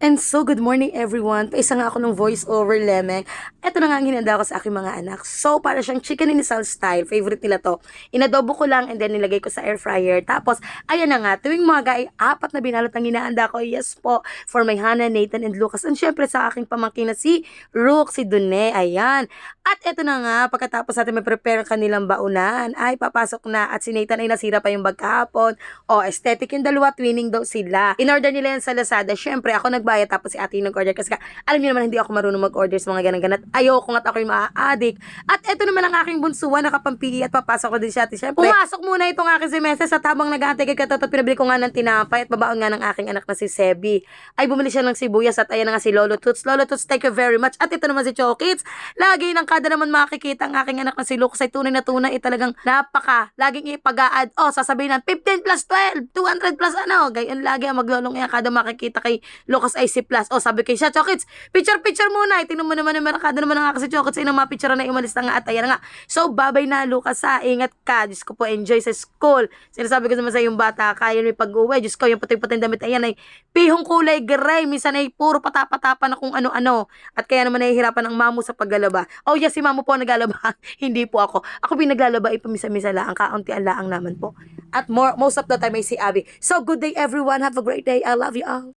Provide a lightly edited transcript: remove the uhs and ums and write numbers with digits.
And so, good morning everyone. Paisa nga ako ng voice over lemeng. Ito na nga ang hinanda ko sa aking mga anak. So, para siyang chicken inisal style. Favorite nila to. Inadobo ko lang and then nilagay ko sa air fryer. Tapos, ayan na nga. Tuwing mga ay apat na binalot ang hinahanda ko. Yes po. For my Hannah, Nathan, and Lucas. And syempre sa aking pamangkin na si Rook, si Dune. Ayan. At ito na nga. Pagkatapos natin may prepare ang kanilang baunan. Ay, papasok na. At si Nathan ay nasira pa yung bag kahapon. O, aesthetic yung dalawa. Twinning daw sila. In-order nila yan sa Lazada. Syempre, ako nagbayad tapos si ate yung nag-order kasi alam niyo naman hindi ako marunong mag-order sa mga ganang-ganat. Ayoko nga't ako'y maa-addict. At eto naman ang aking bunsuan, nakapampili at papasok ko din siya. Syempre, pumasok muna itong aking si Meses at habang nag-aantay kay Katotot, pinabili ko nga ng tinapay at babaon nga ng aking anak na si Sebi. Ay bumili siya ng sibuyas at ayan na nga si Lolo Toots. Lolo Toots, thank you very much. At ito naman si Chokits. Lagi nang kada naman makikita ang aking anak na si Lucas ay tunay na tunay. Talagang laging ipag-a-add. Oh, sasabihin na 15 plus 12, 200 plus ano. Gayon lagi ang maglolong yan kada makikita kay Lucas ay si plus. Oh, sabi kay siya, Chokits, picture mo na. Tingnan mo naman yung marakada naman ang aking si Chokits. Ay nang mapicture na umalis na nga at ayan na nga. So, babay na Lucas ha. Ingat ka. Diyos ko po, enjoy sa school. Sinasabi ko naman sa yung bata, kaya may pag-uwi. Diyos ko, yung puting-puting damit ayan ay pihong kulay gray. Minsan ay puro patapa-tapa na kung ano-ano. At kaya naman nahihirapan ang mamu sa paglalaba. Oh yes, si mamu po naglalaba. Hindi po ako. Ako pinaglalaba ay pamisa-misa lang. Kaunti-an laang naman po. At most of the time ay si Abby. So, good day everyone. Have a great day. I love you all.